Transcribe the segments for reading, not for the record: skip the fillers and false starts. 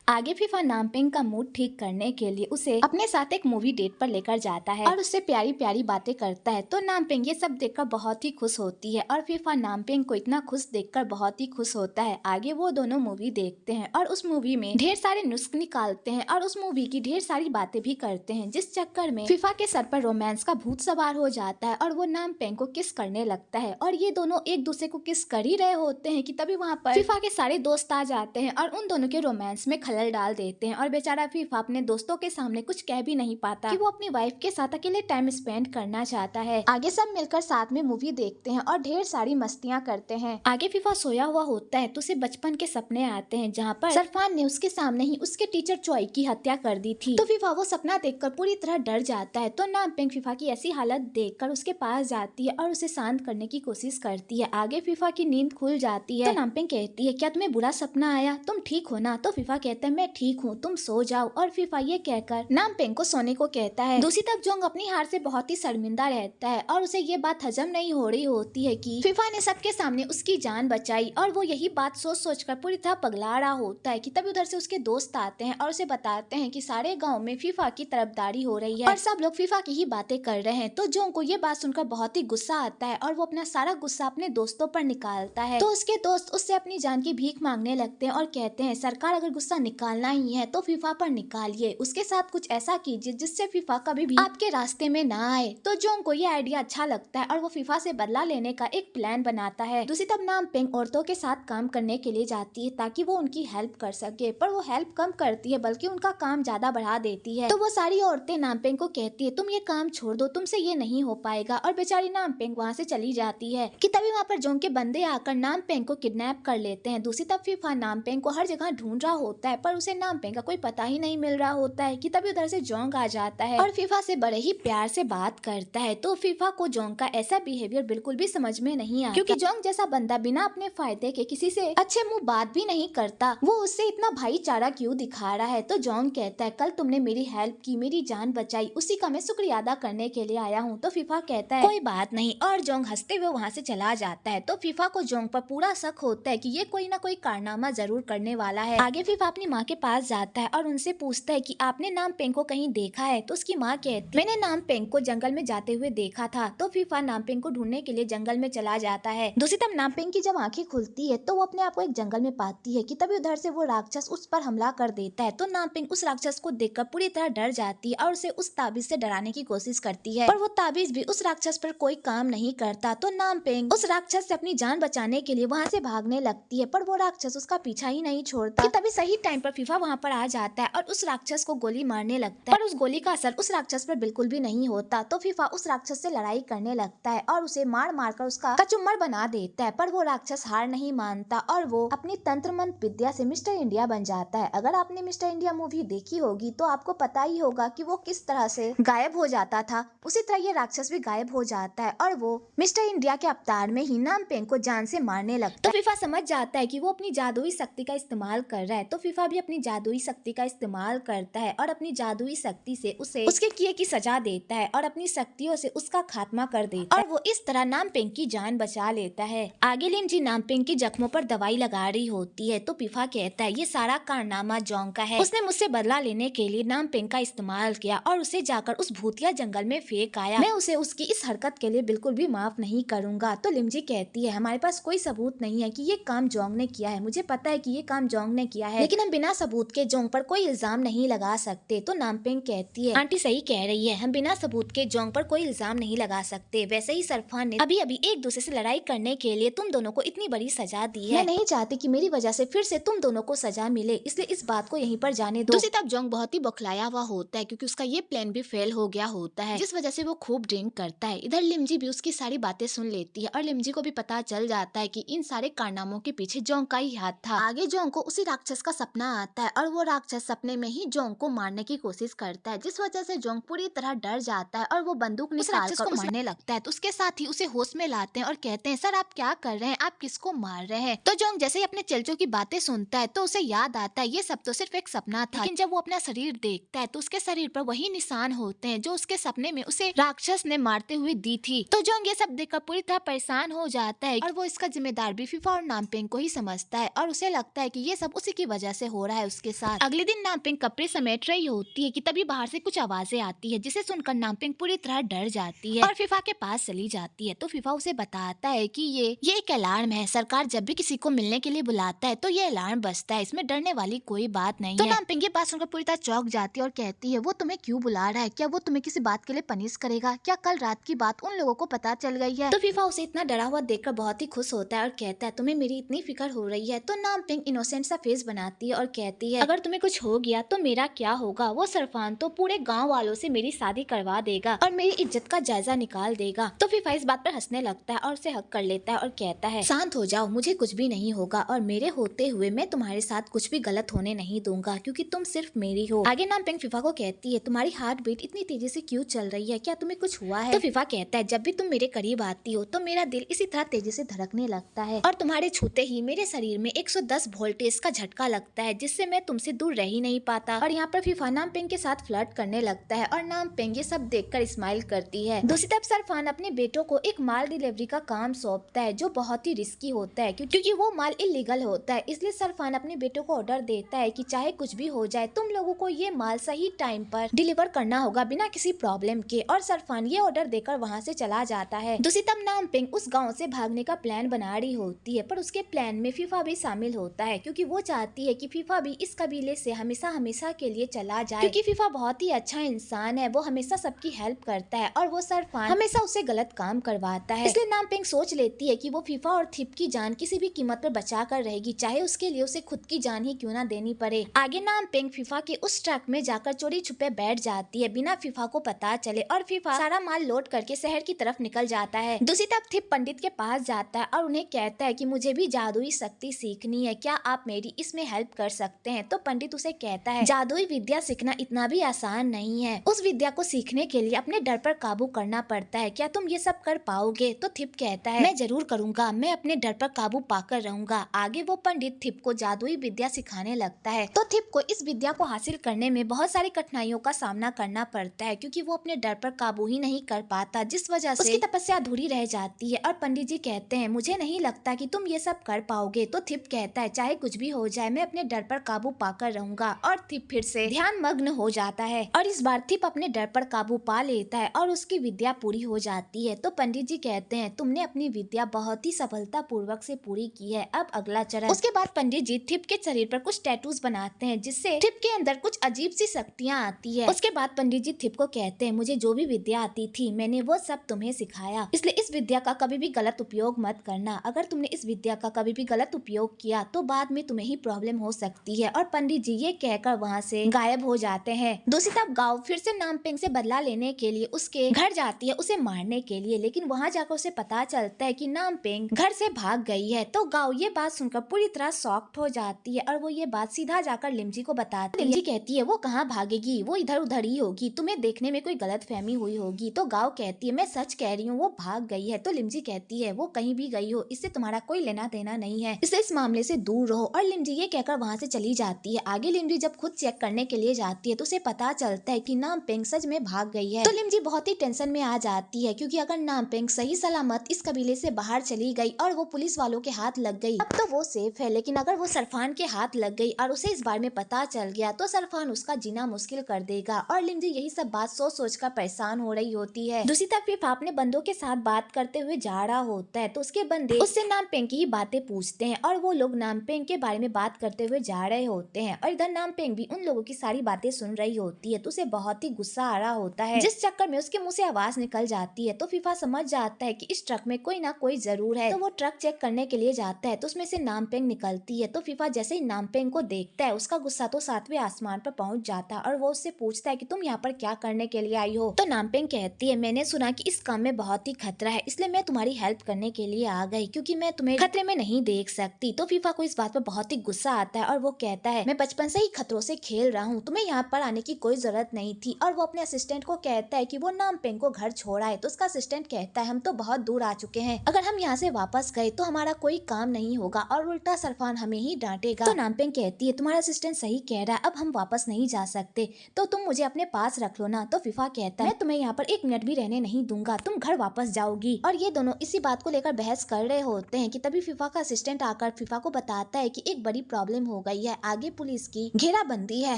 आगे फीफा नामपिंग का मूड ठीक करने के लिए उसे अपने साथ एक मूवी डेट पर लेकर जाता है और उससे प्यारी प्यारी बातें करता है। तो नामपिंग ये सब देखकर बहुत ही खुश होती है और फीफा नामपिंग को इतना खुश देखकर बहुत ही खुश होता है। आगे वो दोनों मूवी देखते हैं और उस मूवी में ढेर सारे नुस्खे निकालते हैं और उस मूवी की ढेर सारी बातें भी करते हैं, जिस चक्कर में फीफा के सर पर रोमांस का भूत सवार हो जाता है और वो नामपिंग को किस करने लगता है। और ये दोनों एक दूसरे को किस कर ही रहे होते हैं कि तभी वहाँ पर फीफा के सारे दोस्त आ जाते हैं और उन दोनों के रोमांस में खलल डाल देते हैं। और बेचारा फीफा अपने दोस्तों के सामने कुछ कह भी नहीं पाता कि वो अपनी वाइफ के साथ अकेले टाइम स्पेंड करना चाहता है। आगे सब मिलकर साथ में मूवी देखते हैं और ढेर सारी मस्तियां करते हैं। आगे फीफा सोया हुआ होता है तो उसे बचपन के सपने आते हैं जहाँ पर सरफान ने उसके सामने ही उसके टीचर चॉय की हत्या कर दी थी। तो फीफा वो सपना देखकर पूरी तरह डर जाता है। तो नामपिंग फीफा की ऐसी हालत देखकर उसके पास जाती है और उसे शांत करने की कोशिश करती है। आगे फीफा की नींद खुल जाती है तो नामपिंग कहती है, क्या तुम्हें बुरा सपना आया? तुम ठीक हो ना? तो फीफा कहता है, मैं ठीक हूँ, तुम सो जाओ। और फीफा ये कहकर नामपिंग को सोने को कहता है। दूसरी तरफ जोंग अपनी हार से बहुत ही शर्मिंदा रहता है और उसे ये बात हजम नहीं हो रही होती है कि फीफा ने सबके सामने उसकी जान बचाई। और वो यही बात सोच सोच कर पूरी तरह पगला रहा होता है कि तभी उधर से उसके दोस्त आते हैं और उसे बताते हैं कि सारे गाँव में फीफा की तरफदारी हो रही है और सब लोग फीफा की ही बातें कर रहे हैं। तो जोंग को ये बात सुनकर बहुत ही गुस्सा आता है और वो अपना सारा गुस्सा अपने दोस्तों पर निकालता है। तो उसके दोस्त उससे अपनी जान की भीख मांगने लगते हैं और कहते हैं, सरकार अगर गुस्सा निकालना ही है तो फीफा पर निकालिए, उसके साथ कुछ ऐसा कीजिए जिससे फीफा कभी भी आपके रास्ते में ना आए। तो जोंग को ये आइडिया अच्छा लगता है और वो फीफा से बदला लेने का एक प्लान बनाता है। दूसरी तरफ नामपिंग औरतों के साथ काम करने के लिए जाती है ताकि वो उनकी हेल्प कर सके, पर वो हेल्प कम करती है बल्कि उनका काम ज्यादा बढ़ा देती है। तो वो सारी औरतें नामपिंग को कहती है, तुम ये काम छोड़ दो, तुमसे ये नहीं हो पाएगा। और बेचारी नामपिंग वहाँ से चली जाती है कि तभी वहाँ पर जोंग के बंदे आकर नामपिंग को किडनैप कर लेते हैं। दूसरी तरफ फीफा नामपिंग को हर जगह ढूंढ रहा होता है पर उसे नामपिंग का कोई पता ही नहीं मिल रहा होता है कि तभी उधर से जोंग आ जाता है और फीफा से बड़े ही प्यार से बात करता है। तो फीफा को जोंग का ऐसा बिहेवियर बिल्कुल भी समझ में नहीं आता, क्योंकि जोंग जैसा बंदा बिना अपने फायदे के किसी से अच्छे मुंह बात भी नहीं करता, वो उससे इतना भाईचारा क्यों दिखा रहा है। तो जोंग कहता है, कल तुमने मेरी हेल्प की, मेरी जान बचाई, उसी का मैं शुक्रिया अदा करने के लिए आया हूँ। तो फीफा कहता है, कोई बात नहीं, और जोंग हंसते हुए वहाँ से चला जाता है। तो फीफा को जोंग पर पूरा शक होता है कि ये कोई ना कोई कारनामा जरूर करने वाला है। आगे फीफा अपनी माँ के पास जाता है और उनसे पूछता है कि आपने नामपिंग को कहीं देखा है? तो उसकी माँ कहती, मैंने नामपिंग को जंगल में जाते हुए देखा था। तो फीफा नामपिंग को ढूंढने के लिए जंगल में चला जाता है। दूसरी तरफ नामपिंग की जब आंखें खुलती है तो वो अपने आप को एक जंगल में पाती है कि तभी उधर से वो राक्षस उस पर हमला कर देता है। तो नामपिंग उस राक्षस को देखकर पूरी तरह डर जाती है और उसे उस ताबीज से डराने की कोशिश करती है, पर वो ताबीज भी उस राक्षस पर कोई काम नहीं करता। तो नामपिंग उस राक्षस से अपनी जान बचाने के लिए वहाँ से भागने लगती है, पर वो राक्षस उसका पीछा ही नहीं छोड़ता कि तभी सही टाइम पर फीफा वहाँ पर आ जाता है और उस राक्षस को गोली मारने लगता है, पर उस गोली का असर उस राक्षस पर बिल्कुल भी नहीं होता। तो फीफा उस राक्षस से लड़ाई करने लगता है और उसे मार मार कर उसका कचुम्बर बना देता है, पर वो राक्षस हार नहीं मानता और वो अपनी तंत्र मंत्र विद्या से मिस्टर इंडिया बन जाता है। अगर आपने मिस्टर इंडिया मूवी देखी होगी तो आपको पता ही होगा कि वो किस तरह से गायब हो जाता था, उसी तरह ये राक्षस भी गायब हो जाता है और वो मिस्टर इंडिया के अवतार में ही नामपिंग को जान से मारने लगता है। तो फीफा समझ जाता है कि वो अपनी जादुई शक्ति का इस्तेमाल कर रहा है। तो फीफा भी अपनी जादुई शक्ति का इस्तेमाल करता है और अपनी जादुई शक्ति से उसे उसके किए की सजा देता है और अपनी शक्तियों से उसका खात्मा कर देता है और वो इस तरह नामपिंग की जान बचा लेता है। आगे लिमजी नामपिंग की जख्मों पर दवाई लगा रही होती है तो फीफा कहता है, ये सारा कारनामा जोंग का है, उसने मुझसे बदला लेने के लिए नामपिंग का इस्तेमाल किया और उसे जाकर उस भूतिया जंगल में फेंक आया। मैं उसे उसकी इस हरकत के लिए बिल्कुल भी माफ नहीं करूंगा। तो लिमजी कहती है, हमारे पास कोई सबूत नहीं है कि ये काम जोंग ने किया है, मुझे पता है कि ये काम जोंग ने किया है, लेकिन हम बिना सबूत के जोंग पर कोई इल्जाम नहीं लगा सकते। तो नामपिंग कहती है, आंटी सही कह रही है, हम बिना सबूत के जोंग पर कोई इल्जाम नहीं लगा सकते। वैसे ही सरफान ने अभी अभी एक दूसरे से लड़ाई करने के लिए तुम दोनों को इतनी बड़ी सजा दी है, मैं नहीं चाहती कि मेरी वजह से फिर से तुम दोनों को सजा मिले, इसलिए इस बात को यहीं पर जाने दो। दूसरी तरफ जोंग बहुत ही बौखलाया हुआ होता है क्योंकि उसका ये प्लान भी फेल हो गया होता है, जिस वजह से वो खूब ड्रिंक करता है। इधर लिमजी भी उसकी सारी बातें सुन लेती है और लिमजी को भी पता चल जाता है कि इन सारे कारनामों के पीछे जोंग का ही हाथ था। आगे जोंग को उसी राक्षस का सपना आता है और वो राक्षस सपने में ही जोंग को मारने की कोशिश करता है, जिस वजह से जोंग पूरी तरह डर जाता है और वो बंदूक निकाल कर उसको मारने लगता है। तो उसके साथ ही उसे होश में लाते हैं और कहते हैं, सर आप क्या कर रहे हैं, आप किसको मार रहे हैं? तो जोंग जैसे ही अपने चेलचों की बातें सुनता है तो उसे याद आता है ये सब तो सिर्फ एक सपना था, लेकिन जब वो अपना शरीर देखता है तो उसके शरीर पर वही निशान होते हैं जो उसके सपने में उसे राक्षस ने मारते हुए दी थी। तो जोंग ये सब देखकर पूरी तरह परेशान हो जाता है और वो इसका जिम्मेदार भी फीफा और नामपिंग को ही समझता है और उसे लगता है कि ये सब उसी की वजह से हो रहा है उसके साथ। अगले दिन नामपिंग कपड़े समेट रही होती है कि तभी बाहर से कुछ आवाजें आती है, जिसे सुनकर नामपिंग पूरी तरह डर जाती है और फीफा के पास चली जाती है। तो फीफा उसे बताता है कि ये एक अलार्म है, सरकार जब भी किसी को मिलने के लिए बुलाता है तो ये अलार्म बजता है, इसमें डरने वाली कोई बात नहीं है। तो नामपिंग ये बात सुनकर पूरी तरह चौंक जाती है और कहती है वो तुम्हें क्यों बुला रहा है, क्या वो तुम्हें किसी बात के लिए पनिश करेगा, क्या कल रात की बात उन लोगों को पता चल गई है। तो फीफा उसे इतना डरा हुआ देखकर बहुत ही खुश होता है और कहता है तुम्हें मेरी इतनी फिक्र हो रही है। तो नामपिंग इनोसेंट सा फेस बनाती है और कहती है अगर तुम्हें कुछ हो गया तो मेरा क्या होगा, वो सरफान तो पूरे गाँव वालों से मेरी शादी करवा देगा और मेरी इज्जत का जायजा निकाल देगा। तो फीफा इस बात पर हंसने लगता है और उसे हक कर लेता है और कहता है शांत हो जाओ, मुझे कुछ भी नहीं होगा और मेरे होते हुए मैं तुम्हारे साथ कुछ भी गलत होने नहीं दूंगा क्योंकि तुम सिर्फ मेरी हो। आगे नामपिंग फीफा को कहती है तुम्हारी हार्ट बीट इतनी तेजी से क्यों चल रही है, क्या तुम्हें कुछ हुआ है। तो फीफा कहता है जब भी तुम मेरे करीब आती हो तो मेरा दिल इसी तरह तेजी से धड़कने लगता है और तुम्हारे छूते ही मेरे शरीर में 110 वोल्टेज का झटका लगता है जिससे मैं तुमसे दूर रह ही नहीं पाता। और यहाँ पर फीफा नामपिंग के साथ फ्लर्ट करने लगता है और नामपिंग ये सब देखकर स्माइल करती है। दूसरी तरफ सरफान अपने बेटों को एक माल डिलीवरी का काम सौंपता है जो बहुत ही रिस्की होता है क्योंकि वो माल इलीगल होता है, इसलिए सरफान अपने बेटों को ऑर्डर देता है कि चाहे कुछ भी हो जाए तुम लोगों को ये माल सही टाइम पर डिलीवर करना होगा बिना किसी प्रॉब्लम के। और सरफान ये ऑर्डर देकर वहाँ से चला जाता है। दूसरी तरफ नामपिंग उस गाँव से भागने का प्लान बना रही होती है पर उसके प्लान में फीफा भी शामिल होता है क्योंकि वो चाहती है कि फीफा भी इस कबीले से हमेशा हमेशा के लिए चला जाए क्योंकि फीफा बहुत ही अच्छा इंसान है, वो हमेशा सबकी हेल्प करता है और वो सरफान हमेशा उसे गलत काम करवाता है। इसलिए नामपिंग सोच लेती है कि वो फीफा और थिप की जान किसी भी कीमत पर बचा कर रहेगी, चाहे उसके लिए उसे खुद की जान ही क्यों ना देनी पड़े। आगे नामपिंग फीफा के उस ट्रक में जाकर चोरी छुपे बैठ जाती है बिना फीफा को पता चले और फीफा सारा माल लोड करके शहर की तरफ निकल जाता है। दूसरी तरफ थिप पंडित के पास जाता है और उन्हें कहता है कि मुझे भी जादुई शक्ति सीखनी है, क्या आप मेरी इसमें हेल्प कर सकते हैं। तो पंडित उसे कहता है जादुई विद्या सीखना इतना भी आसान नहीं है, उस विद्या को सीखने के लिए अपने डर पर काबू करना पड़ता है, क्या तुम ये सब कर पाओगे। तो थिप कहता है मैं जरूर करूंगा, मैं अपने डर पर काबू पाकर रहूंगा। आगे वो पंडित थिप को जादुई विद्या सिखाने लगता है। तो थिप को इस विद्या को हासिल करने में बहुत सारी कठिनाइयों का सामना करना पड़ता है क्योंकि वो अपने डर पर काबू ही नहीं कर पाता, जिस वजह से उसकी तपस्या अधूरी रह जाती है। और पंडित जी कहते हैं मुझे नहीं लगता कि तुम ये सब कर पाओगे। तो थिप कहता है चाहे कुछ भी हो जाए मैं अपने डर पर काबू पाकर रहूंगा। और थिप फिर से ध्यान मग्न हो जाता है और इस बार थिप अपने डर पर काबू पा लेता है और उसकी विद्या पूरी हो जाती है। तो पंडित जी कहते हैं तुमने अपनी विद्या बहुत ही सफलता पूर्वक से पूरी की है, अब अगला चरण। उसके बाद पंडित जी थिप के शरीर पर कुछ टैटूज बनाते हैं जिससे थिप के अंदर कुछ अजीब सी शक्तियाँ आती है। उसके बाद पंडित जी थिप को कहते हैं मुझे जो भी विद्या आती थी मैंने वो सब तुम्हें सिखाया, इसलिए इस विद्या का कभी भी गलत उपयोग मत करना। अगर तुमने इस विद्या का कभी भी गलत उपयोग किया तो बाद में तुम्हें ही प्रॉब्लम हो सकती है। और पंडित जी ये कहकर वहाँ से गायब हो जाते हैं। दूसरी तरफ गाँव फिर से नामपिंग से बदला लेने के लिए उसके घर जाती है उसे मारने के लिए, लेकिन वहाँ जाकर उसे पता चलता है कि नामपिंग घर से भाग गई है। तो गाँव ये बात सुनकर पूरी तरह शॉक्ड हो जाती है और वो ये बात सीधा जाकर लिमजी को बताती है। लिमजी कहती है वो कहाँ भागेगी, वो इधर उधर ही होगी, तुम्हें देखने में कोई गलतफहमी हुई होगी। तो गाँव कहती है मैं सच कह रही हूँ वो भाग गई है। तो लिमजी कहती है वो कहीं भी गई हो इससे तुम्हारा कोई लेना देना नहीं है, इसलिए इस मामले से दूर रहो। और लिमजी ये कहकर वहाँ से चली जाती है। आगे लिमजी जब खुद चेक करने के लिए जाती है तो उसे पता चलता है कि नामपिंग सच में भाग गई है। तो लिमजी बहुत ही टेंशन में आ जाती है क्योंकि अगर नामपिंग सही सलामत इस कबीले से बाहर चली गई और वो पुलिस वालों के हाथ लग गई अब तो वो सेफ है, लेकिन अगर वो सरफान के हाथ लग गई और उसे इस बारे में पता चल गया तो सरफान उसका जीना मुश्किल कर देगा। और लिमजी यही सब बात सोच सोच कर परेशान हो रही होती है। दूसरी तरफ फीफा अपने बंदों के साथ बात करते हुए जा रहा होता है तो उसके बंदे उससे नामपिंग की बातें पूछते हैं और वो लोग नामपिंग के बारे में बात करते हुए जा रहे होते हैं और इधर नामपिंग भी उन लोगों की सारी बातें सुन रही होती है तो उसे बहुत ही गुस्सा आ रहा होता है, जिस चक्कर में उसके मुंह से आवाज निकल जाती है। तो फीफा समझ जाता है कि इस ट्रक में कोई ना कोई जरूर है, तो वो ट्रक चेक करने के लिए जाता है तो उसमें से नामपिंग निकलती है। तो फीफा जैसे ही नामपिंग को देखता है उसका गुस्सा तो 7वें आसमान पर पहुंच जाता है और वो उससे पूछता है कि तुम यहाँ पर क्या करने के लिए आई हो। तो नामपिंग कहती है मैंने सुना कि इस काम में बहुत ही खतरा है, इसलिए मैं तुम्हारी हेल्प करने के लिए आ गई क्योंकि मैं तुम्हें खतरे में नहीं देख सकती। तो फीफा को इस बात पर बहुत ही गुस्सा आता है और वो कहता है मैं बचपन से ही खतरों से खेल रहा हूँ, तुम्हें यहाँ पर आने की कोई जरूरत नहीं थी। और वो अपने असिस्टेंट को कहता है कि वो नामपिंग को घर छोड़ा है। तो उसका असिस्टेंट कहता है हम तो बहुत दूर आ चुके हैं, अगर हम यहाँ से वापस गए तो हमारा कोई काम नहीं होगा और उल्टा सरफान हमें ही डांटेगा। तो नामपिंग कहती है तुम्हारा असिस्टेंट सही कह रहा है, अब हम वापस नहीं जा सकते, तो तुम मुझे अपने पास रख लो ना। तो फीफा कहता है मैं तुम्हें यहाँ पर 1 मिनट भी रहने नहीं दूंगा, तुम घर वापस जाओगी। और ये दोनों इसी बात को लेकर बहस कर रहे होते हैं कि तभी फीफा का असिस्टेंट आकर फीफा को बताता है कि एक बड़ी प्रॉब्लम हो गई है, आगे पुलिस की घेराबंदी है,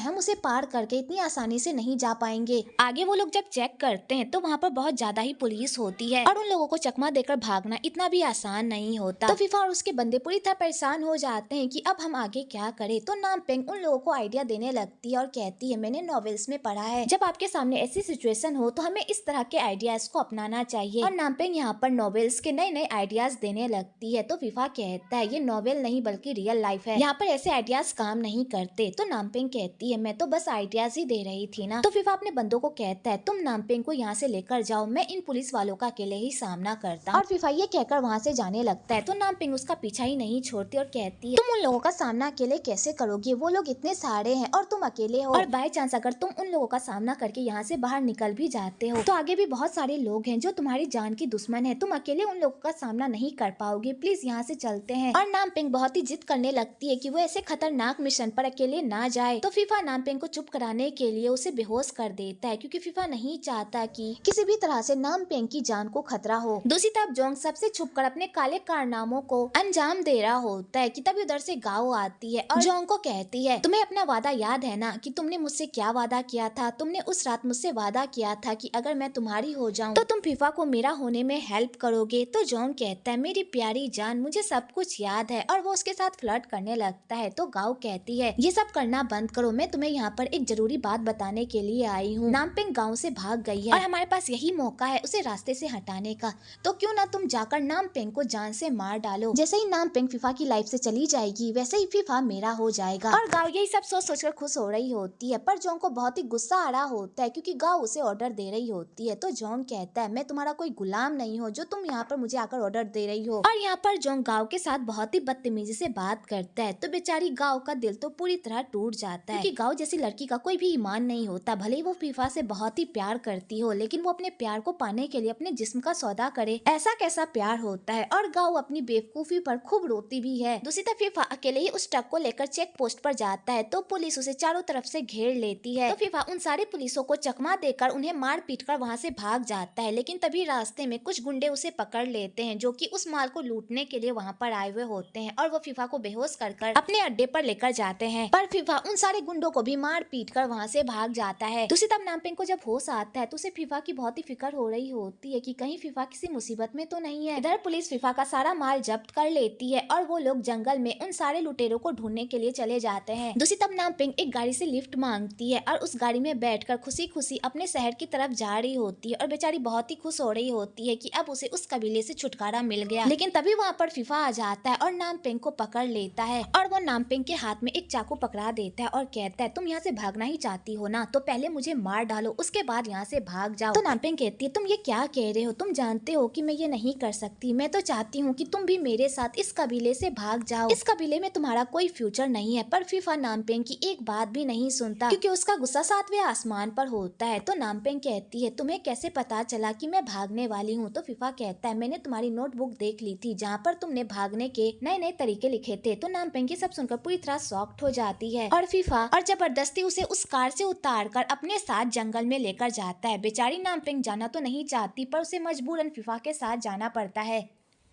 हम उसे पार करके इतनी आसानी से नहीं जा पाएंगे। आगे वो लोग जब चेक करते हैं तो वहाँ पर बहुत ज्यादा ही पुलिस होती है और उन लोगों को चकमा देकर भागना इतना भी आसान नहीं होता। तो फीफा और उसके बंदे पूरी तरह परेशान हो जाते हैं कि अब हम आगे क्या करें। तो नामपेंग उन लोगों को आइडिया देने लगती है और कहती है, मैंने नॉवेल्स में पढ़ा है, जब आपके सामने ऐसी सिचुएशन हो तो हमें इस तरह के आइडियाज को अपनाना चाहिए। और नामपेंग यहाँ पर नॉवेल्स के नए नए आइडियाज देने लगती है। तो फीफा कहता है, ये नॉवेल नहीं बल्कि रियल लाइफ है, यहाँ पर ऐसे आइडियाज काम नहीं करते। तो नामपेंग कहती है, मैं तो बस आइडियाज ही दे रही थी ना। तो फीफा अपने बंदों को कहता है, तुम नामपेंग को यहाँ से लेकर जाओ, मैं इन पुलिस वालों का अकेले ही सामना करता हूँ। और फीफा ये कहकर वहाँ से जाने लगता है। तो नामपेंग उसका पीछा ही नहीं छोड़ती और कहती है, तुम उन लोगों का सामना अकेले कैसे करोगे, वो लोग इतने सारे हैं और तुम अकेले हो, और बाय चांस अगर तुम उन लोगों का सामना करके यहाँ से बाहर निकल भी जाते हो तो आगे भी बहुत सारे लोग हैं जो तुम्हारी जान की दुश्मन है, तुम अकेले उन लोगों का सामना नहीं कर पाओगे, प्लीज यहाँ से चलते हैं। और नामपेंग बहुत ही जिद करने लगती है कि वो ऐसे खतरनाक मिशन पर अकेले ना जाए। तो फीफा नामपेंग को चुप कराने के लिए उसे बेहोश कर देता है, क्योंकि फीफा नहीं चाहता कि किसी भी तरह से नामपेंग की जान को खतरा हो। दूसरी तरफ जोंग सबसे छुपकर अपने काले कारनामों को अंजाम दे रहा होता है कि तभी उधर से गाओ आती है और जोंग को कहती है, तुम्हें अपना वादा याद है ना कि तुमने मुझसे क्या वादा किया था, तुमने उस रात मुझसे वादा किया था कि अगर मैं तुम्हारी हो जाऊं तो तुम फीफा को मेरा होने में हेल्प करोगे। तो जोंग कहता है, मेरी प्यारी जान, मुझे सब कुछ याद है, और वो उसके साथ फ्लर्ट करने लगता है। तो गाओ कहती है, ये सब करना बंद करो, मैं तुम्हें यहाँ पर एक जरूरी बात बताने के लिए आई हूँ। नामपेंग गाँव से भाग गई है और हमारे पास यही मौका है उसे रास्ते से हटाने का, तो क्यों ना तुम जाकर नामपेंग को जान से मार डालो। जैसे ही नामपेंग फीफा की लाइफ से चली जाएगी वैसे ही फीफा मेरा हो जाएगा। और गाओ यही सब सोच सोचकर खुश हो रही होती है, पर जोंग को बहुत ही गुस्सा आ रहा होता है क्योंकि गाओ उसे ऑर्डर दे रही होती है। तो जोंग कहता है, मैं तुम्हारा कोई गुलाम नहीं हो जो तुम यहाँ पर मुझे आकर ऑर्डर दे रही हो। और यहाँ पर जोंग गाओ के साथ बहुत ही बदतमीजी से बात करता है। तो बेचारी गाओ का दिल तो पूरी तरह टूट जाता है, क्योंकि गाओ जैसी लड़की का कोई भी ईमान नहीं होता, भले ही वो फीफा से बहुत ही प्यार करती हो, लेकिन वो अपने प्यार को पाने के लिए अपने जिस्म का सौदा करे, ऐसा कैसा प्यार होता है। और गाओ अपनी बेवकूफी पर खूब रोती भी है। दूसरी तरफ फीफा अकेले ही उस ट्रक को लेकर चेक पोस्ट पर जाता है, तो पुलिस उसे चारों तरफ से घेर लेती है। तो फीफा उन सारे पुलिसों को चकमा देकर उन्हें मार पीट कर वहाँ से भाग जाता है, लेकिन तभी रास्ते में कुछ गुंडे उसे पकड़ लेते हैं जो कि उस माल को लूटने के लिए वहाँ पर आए हुए होते हैं, और वो फीफा को बेहोश कर अपने अड्डे पर लेकर जाते हैं। पर फीफा उन सारे गुंडों को भी मार पीट कर वहाँ से भाग जाता है। दूसरी तरफ नामपेंग को जब होश आता है तो उसे फीफा की बहुत ही फिक्र हो रही होती है कि कहीं फीफा किसी मुसीबत में तो नहीं है। इधर पुलिस फीफा का सारा माल जब्त कर लेती है और वो लोग जंगल में उन सारे लुटेरों को ढूंढने के लिए चले जाते हैं। दूसरी तरफ नामपेंग एक गाड़ी से लिफ्ट मांगती है और उस गाड़ी में बैठकर खुशी खुशी अपने शहर की तरफ जा रही होती है, और बेचारी बहुत ही खुश हो रही होती है कि अब उसे उस कबीले से छुटकारा मिल गया। लेकिन तभी वहाँ पर फीफा आ जाता है और नामपेंग को पकड़ लेता है, और वो नामपेंग के हाथ में एक चाकू पकड़ा देता है और कहता है, तुम यहाँ से भागना ही चाहती हो ना, तो पहले मुझे मार डालो, उसके बाद यहाँ से भाग जाओ। तो नामपेंग कहती है, तुम ये क्या कह रहे हो, तुम जानते हो कि मैं ये नहीं कर सकती, मैं तो चाहती हूँ कि तुम भी मेरे साथ इस कबीले से भाग जाओ, इस कबीले में तुम्हारा कोई फ्यूचर नहीं है। पर फीफा नामपेंग की एक बात भी नहीं सुनता, क्योंकि उसका गुस्सा 7वें आसमान पर होता है। तो नामपेंग कहती है, तुम्हें कैसे पता चला कि मैं भागने वाली हूँ? तो फीफा कहता है, मैंने तुम्हारी नोटबुक देख ली थी जहाँ पर तुमने भागने के नए नए तरीके लिखे थे। तो नामपेंग ये सब सुनकर पूरी तरह शॉक्ड हो जाती है, और फीफा और जबरदस्ती उसे उस कार से उतार कर अपने साथ जंगल में लेकर जाता है। बेचारी नामपेंग जाना तो नहीं चाहती, पर उसे मजबूरन फीफा के साथ जाना पड़ता है,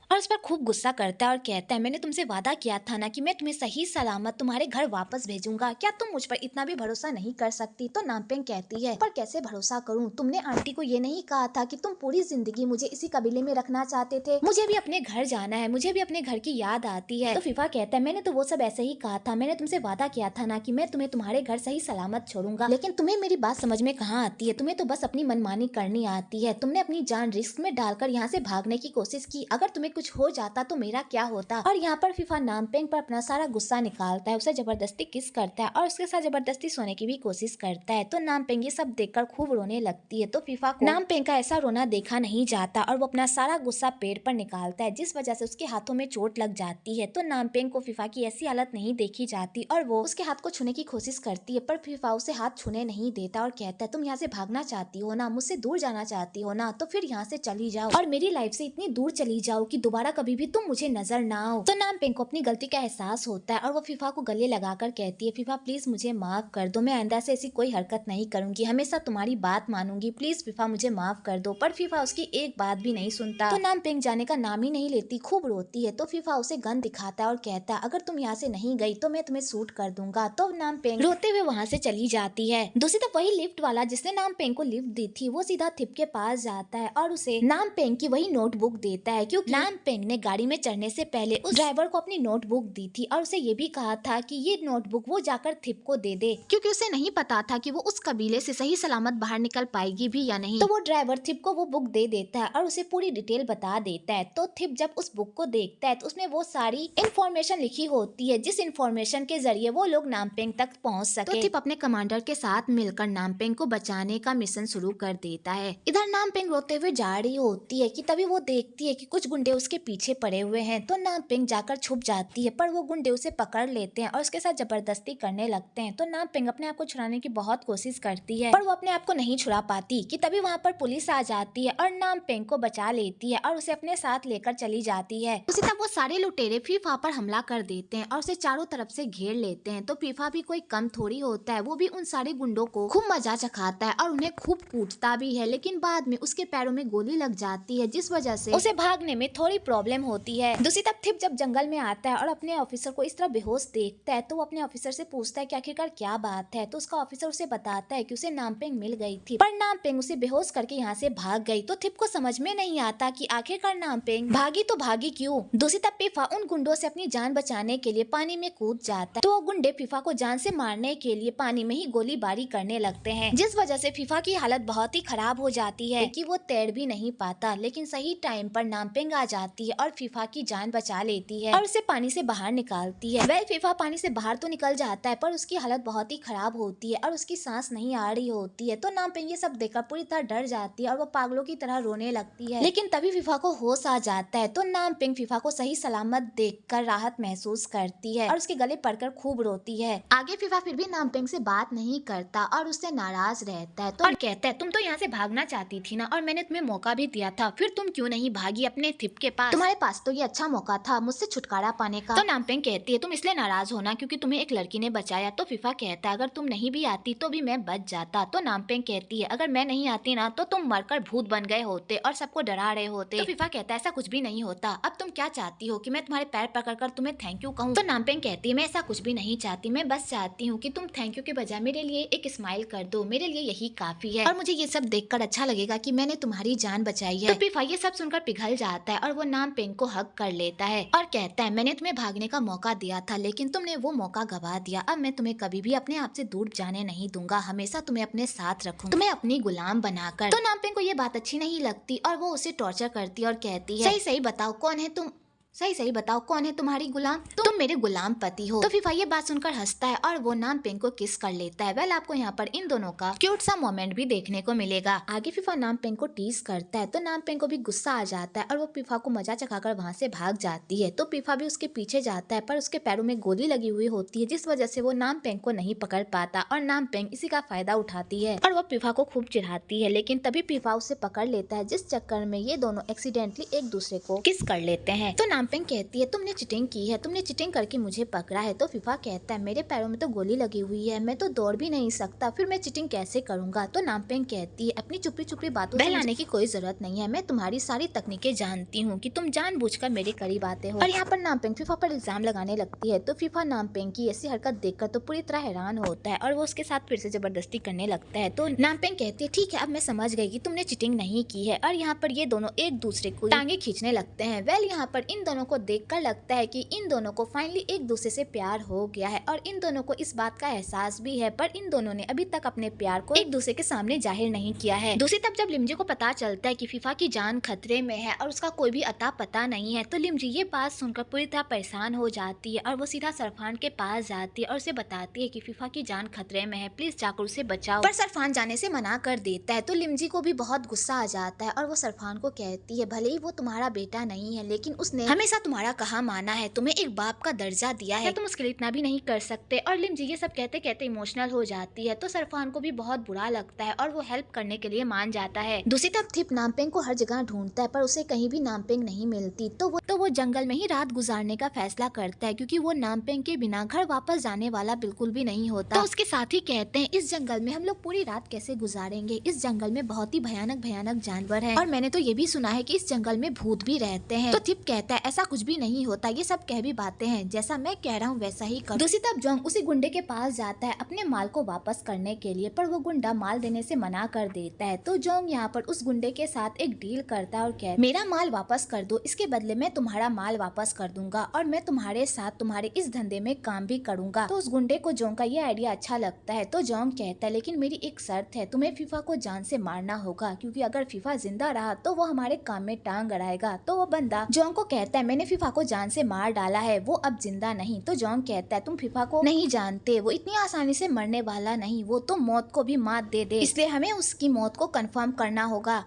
और उस पर खूब गुस्सा करता है और कहता है, मैंने तुमसे वादा किया था ना कि मैं तुम्हें सही सलामत तुम्हारे घर वापस भेजूंगा, क्या तुम मुझ पर इतना भी भरोसा नहीं कर सकती? तो नामपेंग कहती है, पर कैसे भरोसा करूं? तुमने आंटी को ये नहीं कहा था कि तुम पूरी जिंदगी मुझे इसी कबीले में रखना चाहते थे? मुझे भी अपने घर जाना है, मुझे भी अपने घर की याद आती है। तो फीफा कहता है, मैंने तो वो सब ऐसे ही कहा था, मैंने तुमसे वादा किया था ना कि मैं तुम्हें तुम्हारे घर सही सलामत छोड़ूंगा, लेकिन तुम्हें मेरी बात समझ में कहाँ आती है, तुम्हें तो बस अपनी मनमानी करनी आती है। तुमने अपनी जान रिस्क में डालकर यहाँ से भागने की कोशिश की, अगर तुम्हें कुछ हो जाता तो मेरा क्या होता? और यहाँ पर फीफा नामपेंग पर अपना सारा गुस्सा निकालता है, उसे जबरदस्ती किस करता है और उसके साथ जबरदस्ती सोने की भी कोशिश करता है। तो नामपेंग ये सब देखकर खूब रोने लगती है। तो फीफा को नामपेंग का ऐसा रोना देखा नहीं जाता और वो अपना सारा गुस्सा पेड़ पर निकालता है, जिस वजह से उसके हाथों में चोट लग जाती है। तो नामपेंग को फीफा की ऐसी हालत नहीं देखी जाती और वो उसके हाथ को छूने की कोशिश करती है, पर फीफा उसे हाथ छूने नहीं देता और कहता है, तुम यहाँ से भागना चाहती हो ना, मुझसे दूर जाना चाहती हो ना, तो फिर यहाँ से चली जाओ और मेरी लाइफ से इतनी दूर चली जाओ कि दोबारा कभी भी तुम मुझे नजर ना आओ। तो नामपेंग को अपनी गलती का एहसास होता है और वो फीफा को गले लगाकर कहती है, फीफा प्लीज मुझे माफ कर दो, मैं आइंदा से ऐसी कोई हरकत नहीं करूंगी, हमेशा तुम्हारी बात मानूंगी, प्लीज फीफा मुझे माफ कर दो। पर फीफा उसकी एक बात भी नहीं सुनता। तो नामपेंग जाने का नाम ही नहीं लेती, खूब रोती है। तो फीफा उसे गन दिखाता है और कहता है, अगर तुम यहाँ से नहीं गई तो मैं तुम्हें शूट कर दूंगा। तो नामपेंग रोते हुए वहाँ से चली जाती है। दूसरी तरफ वही लिफ्ट वाला जिसने नामपेंग को लिफ्ट दी थी वो सीधा थिप के पास जाता है और उसे नामपेंग की वही नोटबुक देता है, क्योंकि नामपेंग ने गाड़ी में चढ़ने से पहले उस ड्राइवर को अपनी नोटबुक दी थी और उसे ये भी कहा था कि ये नोटबुक वो जाकर थिप को दे दे, क्योंकि उसे नहीं पता था कि वो उस कबीले से सही सलामत बाहर निकल पाएगी भी या नहीं। तो वो ड्राइवर थिप को वो बुक दे देता है और उसे पूरी डिटेल बता देता है। तो थिप जब उस बुक को देखता है तो उसमें वो सारी इंफॉर्मेशन लिखी होती है जिस इंफॉर्मेशन के जरिए वो लोग नामपेंग तक पहुंच सके। तो थिप अपने कमांडर के साथ मिलकर नामपेंग को बचाने का मिशन शुरू कर देता है। इधर नामपेंग रोते हुए जा रही होती है कि तभी वो देखती है कि कुछ गुंडे उसके पीछे पड़े हुए हैं। तो नामपेंग जाकर छुप जाती है पर वो गुंडे उसे पकड़ लेते हैं और उसके साथ जबरदस्ती करने लगते हैं। तो नामपेंग अपने आप को छुड़ाने की बहुत कोशिश करती है पर वो अपने आप को नहीं छुड़ा पाती कि तभी वहाँ पर पुलिस आ जाती है और नामपेंग को बचा लेती है और उसे अपने साथ लेकर चली जाती है। उसी तरह वो सारे लुटेरे फीफा पर हमला कर देते हैं और उसे चारों तरफ से घेर लेते हैं। तो फीफा भी कोई कम थोड़ी होता है, वो भी उन सारे गुंडों को खूब मजा चखाता है और उन्हें खूब कूटता भी है, लेकिन बाद में उसके पैरों में गोली लग जाती है जिस वजह से उसे भागने में थोड़ी प्रॉब्लम होती है। दूसरी तरफ थिप जब जंगल में आता है और अपने ऑफिसर को इस तरह बेहोश देखता है तो वो अपने ऑफिसर से पूछता है कि आखिरकार क्या बात है। तो उसका ऑफिसर उसे बताता है कि उसे नामपेंग मिल गई थी पर नामपेंग उसे बेहोश करके यहाँ से भाग गई। तो थिप को समझ में नहीं आता कि आखिरकार नामपेंग भागी तो भागी क्यों। दूसरी तरफ फीफा उन गुंडों से अपनी जान बचाने के लिए पानी में कूद जाता है। तो वो गुंडे फीफा को जान से मारने के लिए पानी में ही गोलीबारी करने लगते हैं जिस वजह से फीफा की हालत बहुत ही खराब हो जाती है कि वो तैर भी नहीं पाता। लेकिन सही टाइम पर नामपेंग आ जाती है और फीफा की जान बचा लेती है और उसे पानी से बाहर निकालती है। वह फीफा पानी से बाहर तो निकल जाता है पर उसकी हालत बहुत ही खराब होती है और उसकी सांस नहीं आ रही होती है। तो नामपेंग ये सब देखकर पूरी तरह डर जाती है और वो पागलों की तरह रोने लगती है। लेकिन तभी फीफा को होश आ जाता है। तो नामपेंग फीफा को सही सलामत देखकर राहत महसूस करती है और उसके गले पड़कर खूब रोती है। आगे फीफा फिर भी नामपेंग से बात नहीं करता और उससे नाराज रहता है। तो और कहता है, तुम तो यहाँ से भागना चाहती थी ना और मैंने तुम्हें मौका भी दिया था, फिर तुम क्यों नहीं भागी अपने थिप के पास? तुम्हारे पास तो ये अच्छा मौका था मुझसे छुटकारा पाने का। तो नामपेंग कहती है, तुम इसलिए नाराज हो ना क्योंकि तुम्हें एक लड़की ने बचाया। तो फीफा कहता है, अगर तुम नहीं भी आती तो भी मैं बच जाता। तो नामपेंग कहती है, अगर मैं नहीं आती ना तो तुम मरकर भूत बन गए होते और सबको डरा रहे होते। तो फीफा कहता है, ऐसा कुछ भी नहीं होता। अब तुम क्या चाहती हो कि मैं तुम्हारे पैर पकड़कर तुम्हें थैंक यू कहूँ? तो नामपेंग कहती है, मैं ऐसा कुछ भी नहीं चाहती, मैं बस चाहती हूँ कि तुम थैंक यू के बजाय मेरे लिए एक स्माइल कर दो, मेरे लिए यही काफी है और मुझे ये सब देखकर अच्छा लगेगा कि मैंने तुम्हारी जान बचाई है। तो फीफा ये सब सुनकर पिघल जाता है और वो नामपेंग को हक कर लेता है और कहता है, मैंने तुम्हें भागने का मौका दिया था लेकिन तुमने वो मौका गवा दिया। अब मैं तुम्हें कभी भी अपने आप से दूर जाने नहीं दूंगा, हमेशा तुम्हें अपने साथ रखूंगा, तुम्हें अपनी गुलाम बनाकर। तो नामपेंग को ये बात अच्छी नहीं लगती और वो उसे टॉर्चर करती है और कहती है, सही सही बताओ कौन है तुम, सही सही बताओ कौन है तुम्हारी गुलाम? तुम मेरे गुलाम पति हो। तो फीफा ये बात सुनकर हंसता है और वो नामपेंग को किस कर लेता है। वेल आपको यहाँ पर इन दोनों का क्यूट सा मोमेंट भी देखने को मिलेगा। आगे फीफा नामपेंग को टीज करता है तो नामपेंग को भी गुस्सा आ जाता है और वो फीफा को मजा चखाकर वहाँ से भाग जाती है। तो फीफा भी उसके पीछे जाता है पर उसके पैरों में गोली लगी हुई होती है जिस वजह से वो नामपेंग को नहीं पकड़ पाता और नामपेंग इसी का फायदा उठाती है और वो फीफा को खूब चिढ़ाती है। लेकिन तभी फीफा उसे पकड़ लेता है जिस चक्कर में ये दोनों एक्सीडेंटली एक दूसरे को किस कर लेते हैं। तो नामपेंग कहती है, तुमने चिटिंग की है, तुमने चिटिंग करके मुझे पकड़ा है। तो फीफा कहता है, मेरे पैरों में तो गोली लगी हुई है, मैं तो दौड़ भी नहीं सकता, फिर मैं चिटिंग कैसे करूंगा? तो नामपेंग कहती है, अपनी चुपड़ी चुपड़ी बातों बहलाने की कोई जरूरत नहीं है, मैं तुम्हारी सारी तकनीकें जानती हूँ कि तुम जानबूझकर मेरे करीब आते हो। और यहाँ पर नामपेंग फीफा पर इल्जाम लगाने लगती है। तो फीफा नामपेंग की ऐसी हरकत देखकर तो पूरी तरह हैरान होता है और वो उसके साथ फिर से जबरदस्ती करने लगता है। तो नामपेंग कहती है, ठीक है अब मैं समझ गई कि तुमने चिटिंग नहीं की है। और यहाँ पर ये दोनों एक दूसरे को टांगे खींचने लगते हैं। वेल यहाँ पर इन दोनों को देखकर लगता है कि इन दोनों को फाइनली एक दूसरे से प्यार हो गया है और इन दोनों को इस बात का एहसास भी है, पर इन दोनों ने अभी तक अपने प्यार को एक दूसरे के सामने जाहिर नहीं किया है। दूसरी तरफ जब लिमजी को पता चलता है कि फीफा की जान खतरे में है और उसका कोई भी अता पता नहीं है तो लिमजी ये बात सुनकर पूरी तरह परेशान हो जाती है और वो सीधा सरफान के पास जाती है और उसे बताती है कि फीफा की जान खतरे में है, प्लीज जाकर उसे बचाओ। पर सरफान जाने से मना कर देता है। तो लिमजी को भी बहुत गुस्सा आ जाता है और वो सरफान को कहती है, भले ही वो तुम्हारा बेटा नहीं है लेकिन उसने हमें हमेशा तुम्हारा कहा माना है, तुम्हें एक बाप का दर्जा दिया है, तुम उसके लिए इतना भी नहीं कर सकते। और लिम जी ये सब कहते कहते इमोशनल हो जाती है, तो सरफान को भी बहुत बुरा लगता है और वो हेल्प करने के लिए मान जाता है। दूसरी तरफ थिप नामपेंग को हर जगह ढूंढता है पर उसे कहीं भी नामपेंग नहीं मिलती, तो वो जंगल में ही रात गुजारने का फैसला करता है, क्योंकि वो नामपेंग के बिना घर वापस जाने वाला बिल्कुल भी नहीं होता। तो उसके साथी कहते हैं इस जंगल में हम लोग पूरी रात कैसे गुजारेंगे, इस जंगल में बहुत ही भयानक भयानक जानवर हैं और मैंने तो ये भी सुना है कि इस जंगल में भूत भी रहते हैं। तो थिप कहता है ऐसा कुछ भी नहीं होता, ये सब कह भी बातें हैं, जैसा मैं कह रहा हूँ वैसा ही कर। दूसरी तरफ जोंग उसी गुंडे के पास जाता है अपने माल को वापस करने के लिए, पर वो गुंडा माल देने से मना कर देता है। तो जोंग यहाँ पर उस गुंडे के साथ एक डील करता है और कहता है मेरा माल वापस कर दो, इसके बदले मैं तुम्हारा माल वापस कर दूंगा और मैं तुम्हारे साथ तुम्हारे इस धंधे में काम भी करूंगा। तो उस गुंडे को जोंग का ये आइडिया अच्छा लगता है, तो जोंग कहता है लेकिन मेरी एक शर्त है, तुम्हें फीफा को जान से मारना होगा, क्योंकि अगर फीफा जिंदा रहा तो वो हमारे काम में टांग अड़ाएगा। तो वो बंदा जोंग को कहता है मैंने फीफा को जान से मार डाला है, वो अब जिंदा नहीं। तो जोंग कहता है तुम फीफा को नहीं जानते, वो इतनी आसानी से मरने वाला नहीं, वो तो मौत को भी मात दे दे, इसलिए हमें उसकी मौत को कंफर्म करना होगा।